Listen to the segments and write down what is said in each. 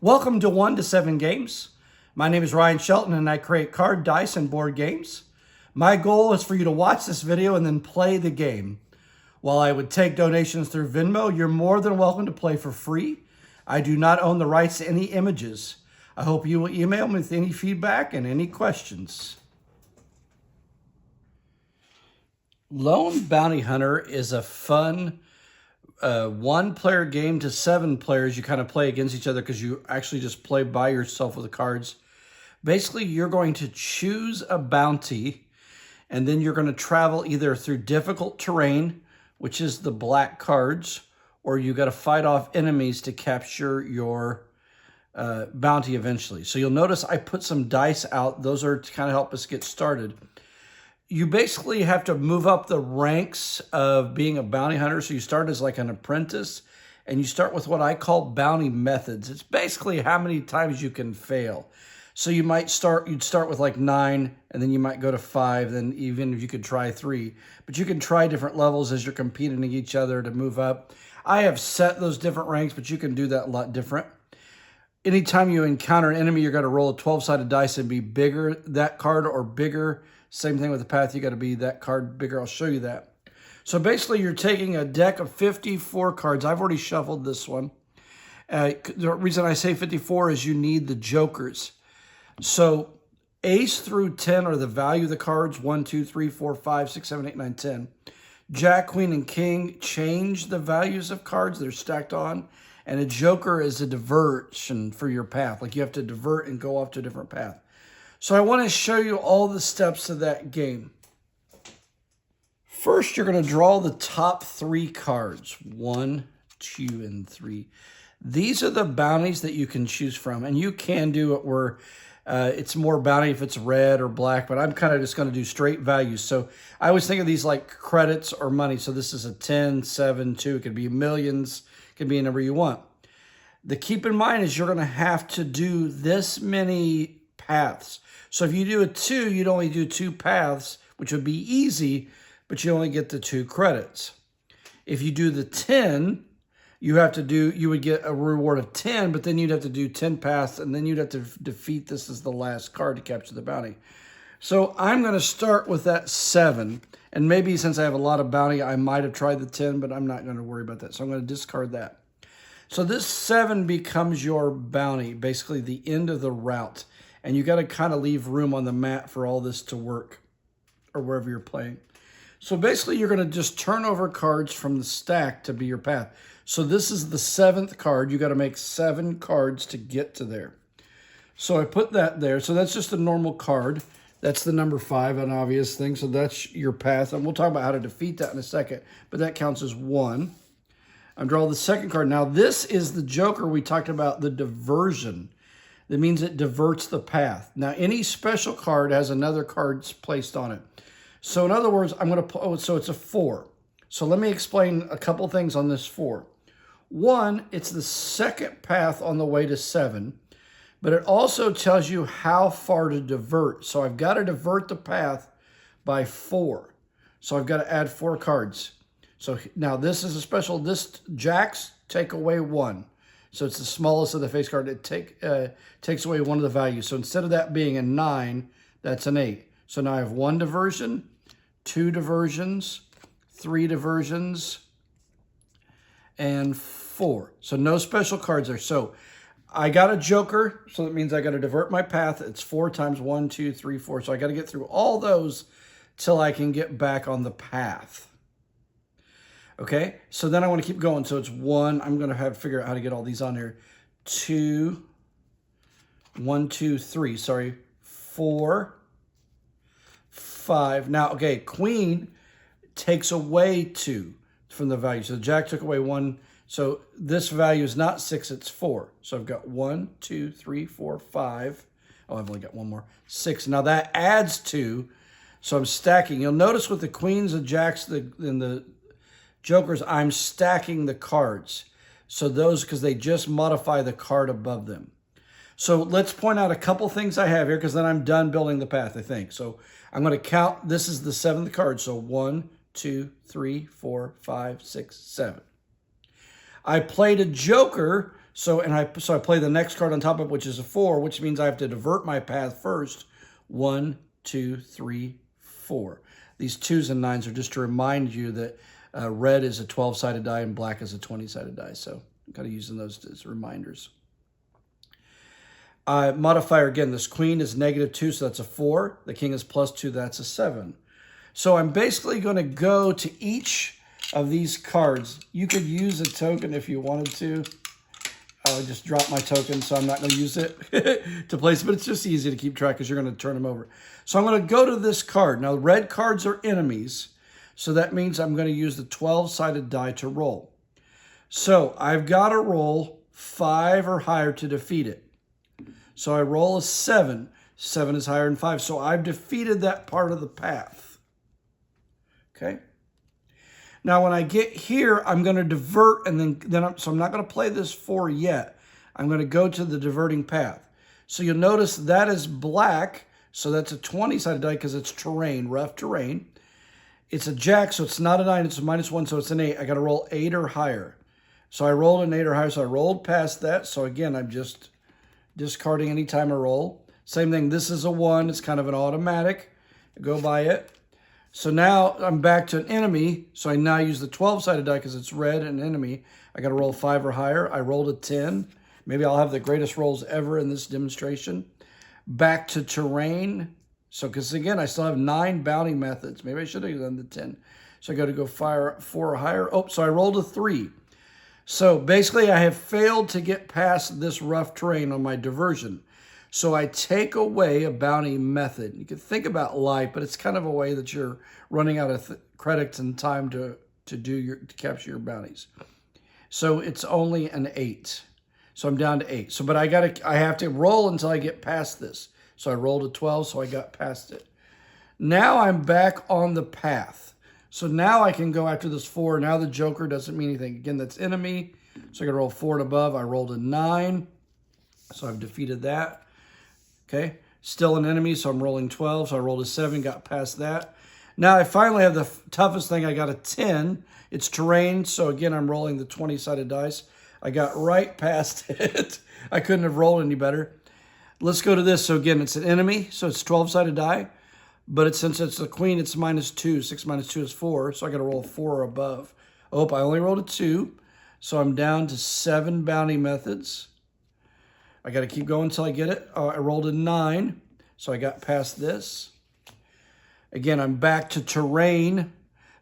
Welcome to 1 to 7 Games. My name is Ryan Shelton and I create card, dice, and board games. My goal is for you to watch this video and then play the game. While I would take donations through Venmo, you're more than welcome to play for free. I do not own the rights to any images. I hope you will email me with any feedback and any questions. Lone Bounty Hunter is a fun one-player game to 7 players. You kind of play against each other because you actually just play by yourself with the cards. Basically, you're going to choose a bounty, and then you're going to travel either through difficult terrain, which is the black cards, or you got to fight off enemies to capture your bounty eventually. So you'll notice I put some dice out. Those are to kind of help us get started. You basically have to move up the ranks of being a bounty hunter. So you start as like an apprentice, and you start with what I call bounty methods. It's basically how many times you can fail. So you'd start with like 9, and then you might go to 5, then even if you could try 3. But you can try different levels as you're competing against each other to move up. I have set those different ranks, but you can do that a lot different. Anytime you encounter an enemy, you're going to roll a 12-sided dice and be bigger, that card or bigger. Same thing with the path, you got to be that card bigger. I'll show you that. So basically, you're taking a deck of 54 cards. I've already shuffled this one. The reason I say 54 is you need the jokers. So ace through 10 are the value of the cards. 1, 2, 3, 4, 5, 6, 7, 8, 9, 10. Jack, Queen, and King change the values of cards. They're stacked on. And a joker is a diversion for your path. Like you have to divert and go off to a different path. So I want to show you all the steps of that game. First, you're going to draw the top 3 cards. 1, 2, and 3. These are the bounties that you can choose from. And you can do it where it's more bounty if it's red or black. But I'm kind of just going to do straight values. So I always think of these like credits or money. So this is a 10, 7, 2. It could be millions. It could be a number you want. The keep in mind is you're going to have to do this many paths. So if you do a 2, you'd only do 2 paths, which would be easy, but you only get the 2 credits. If you do the 10, you would get a reward of 10, but then you'd have to do 10 paths, and then you'd have to defeat this as the last card to capture the bounty. So I'm going to start with that 7, and maybe since I have a lot of bounty, I might have tried the 10, but I'm not going to worry about that. So I'm going to discard that. So this 7 becomes your bounty, basically the end of the route. And you got to kind of leave room on the mat for all this to work or wherever you're playing. So basically, you're going to just turn over cards from the stack to be your path. So this is the 7th card. You got to make 7 cards to get to there. So I put that there. So that's just a normal card. That's the number 5, an obvious thing. So that's your path. And we'll talk about how to defeat that in a second. But that counts as 1. I draw the 2nd card. Now, this is the joker we talked about, the diversion. That means it diverts the path. Now, any special card has another card placed on it. So in other words, so it's a 4. So let me explain a couple things on this 4. 1, it's the 2nd path on the way to 7, but it also tells you how far to divert. So I've got to divert the path by 4. So I've got to add 4 cards. So now this is a special, this jacks take away 1. So it's the smallest of the face card. It takes away 1 of the values. So instead of that being a 9, that's an 8. So now I have 1 diversion, 2 diversions, 3 diversions, and 4. So no special cards there. So I got a joker, so that means I got to divert my path. It's 4 times 1, 2, 3, 4. So I got to get through all those till I can get back on the path. Okay, so then I want to keep going. So it's 1. I'm going to have to figure out how to get all these on here. 2, 1, 2, 3. Sorry, 4, 5. Now, okay, Queen takes away 2 from the value. So the Jack took away 1. So this value is not 6, it's 4. So I've got 1, 2, 3, 4, 5. Oh, I've only got 1 more. 6. Now that adds 2. So I'm stacking. You'll notice with the Queens, the Jacks, and the jokers, I'm stacking the cards. So those, because they just modify the card above them. So let's point out a couple things I have here, because then I'm done building the path, I think. So I'm going to count. This is the 7th card. So 1, 2, 3, 4, 5, 6, 7. I played a joker So I play the next card on top of it, which is a 4, which means I have to divert my path first. 1, 2, 3, 4. These 2s and 9s are just to remind you that red is a 12-sided die and black is a 20-sided die. So I'm kind of using those as reminders. Modifier, again, this queen is -2, so that's a 4. The king is +2, that's a 7. So I'm basically going to go to each of these cards. You could use a token if you wanted to. I just dropped my token, so I'm not going to use it to place, but it's just easy to keep track because you're going to turn them over. So I'm going to go to this card. Now, red cards are enemies, so that means I'm going to use the 12-sided die to roll. So I've got to roll 5 or higher to defeat it. So I roll a 7. 7 is higher than 5. So I've defeated that part of the path. Okay. Now when I get here, I'm going to divert, and so I'm not going to play this 4 yet. I'm going to go to the diverting path. So you'll notice that is black. So that's a 20-sided die because it's terrain, rough terrain. It's a jack, so it's not a 9. It's a -1, so it's an 8. I got to roll 8 or higher. So I rolled an 8 or higher. So I rolled past that. So again, I'm just discarding any time I roll. Same thing, this is a 1. It's kind of an automatic. I go by it. So now I'm back to an enemy. So I now use the 12-sided die because it's red and enemy. I got to roll 5 or higher. I rolled a 10. Maybe I'll have the greatest rolls ever in this demonstration. Back to terrain. So because again, I still have 9 bounty methods. Maybe I should have done the 10. So I got to go 4 or higher. Oh, so I rolled a 3. So basically, I have failed to get past this rough terrain on my diversion. So I take away a bounty method. You can think about life, but it's kind of a way that you're running out of credits and time to capture your bounties. So it's only an 8. So I'm down to 8. So, but I have to roll until I get past this. So I rolled a 12, so I got past it. Now I'm back on the path. So now I can go after this 4. Now the Joker doesn't mean anything. Again, that's enemy. So I got to roll 4 and above. I rolled a 9. So I've defeated that. Okay. Still an enemy, so I'm rolling 12. So I rolled a 7, got past that. Now I finally have the toughest thing. I got a 10. It's terrain. So again, I'm rolling the 20-sided dice. I got right past it. I couldn't have rolled any better. Let's go to this. So again, it's an enemy. So it's 12-sided die. But since it's the queen, it's -2. 6 minus 2 is 4. So I got to roll 4 or above. Oh, I only rolled a 2. So I'm down to 7 bounty methods. I got to keep going until I get it. I rolled a 9. So I got past this. Again, I'm back to terrain.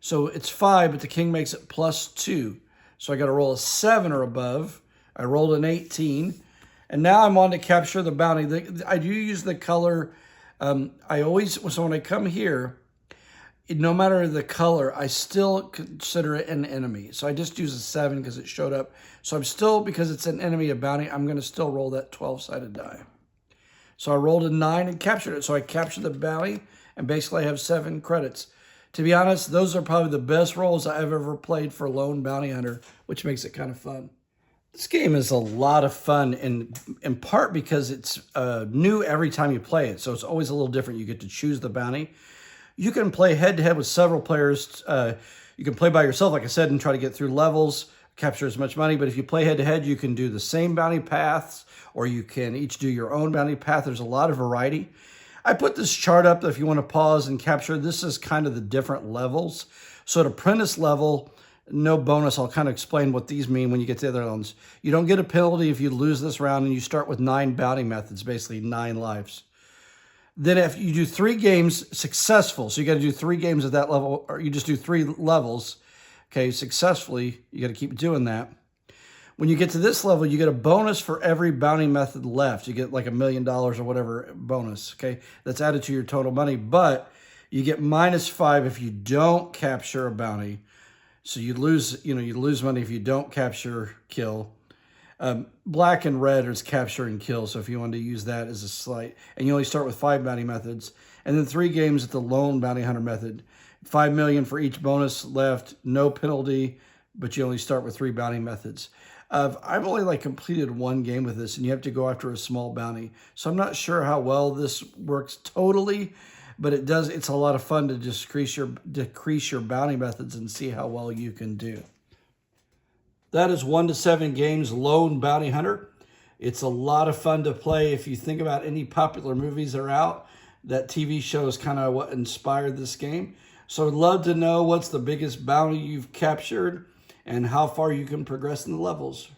So it's 5, but the king makes it +2. So I got to roll a 7 or above. I rolled an 18. And now I'm on to capture the bounty. I do use the color. So when I come here, no matter the color, I still consider it an enemy. So I just use a 7 because it showed up. So I'm still, because it's an enemy, a bounty, I'm going to still roll that 12-sided die. So I rolled a 9 and captured it. So I captured the bounty and basically I have 7 credits. To be honest, those are probably the best rolls I've ever played for Lone Bounty Hunter, which makes it kind of fun. This game is a lot of fun, in part because it's new every time you play it. So it's always a little different. You get to choose the bounty. You can play head-to-head with several players. You can play by yourself, like I said, and try to get through levels, capture as much money. But if you play head-to-head, you can do the same bounty paths, or you can each do your own bounty path. There's a lot of variety. I put this chart up if you want to pause and capture. This is kind of the different levels. So at apprentice level, no bonus. I'll kind of explain what these mean when you get to the other ones. You don't get a penalty if you lose this round, and you start with 9 bounty methods, basically 9 lives. Then if you do 3 games successful, so you got to do 3 games at that level, or you just do 3 levels, okay, successfully, you got to keep doing that. When you get to this level, you get a bonus for every bounty method left. You get like $1 million or whatever bonus, okay? That's added to your total money, but you get -5 if you don't capture a bounty. So you lose money if you don't capture, kill. Black and red is capture and kill. So if you wanted to use that as a slight, and you only start with 5 bounty methods, and then 3 games at the Lone Bounty Hunter method, 5 million for each bonus left, no penalty, but you only start with 3 bounty methods. I've only completed 1 game with this, and you have to go after a small bounty. So I'm not sure how well this works totally, but it's a lot of fun to just decrease your bounty methods and see how well you can do. That is 1 to 7 games, Lone Bounty Hunter. It's a lot of fun to play. If you think about any popular movies that are out, that TV show is kind of what inspired this game. So I'd love to know what's the biggest bounty you've captured and how far you can progress in the levels.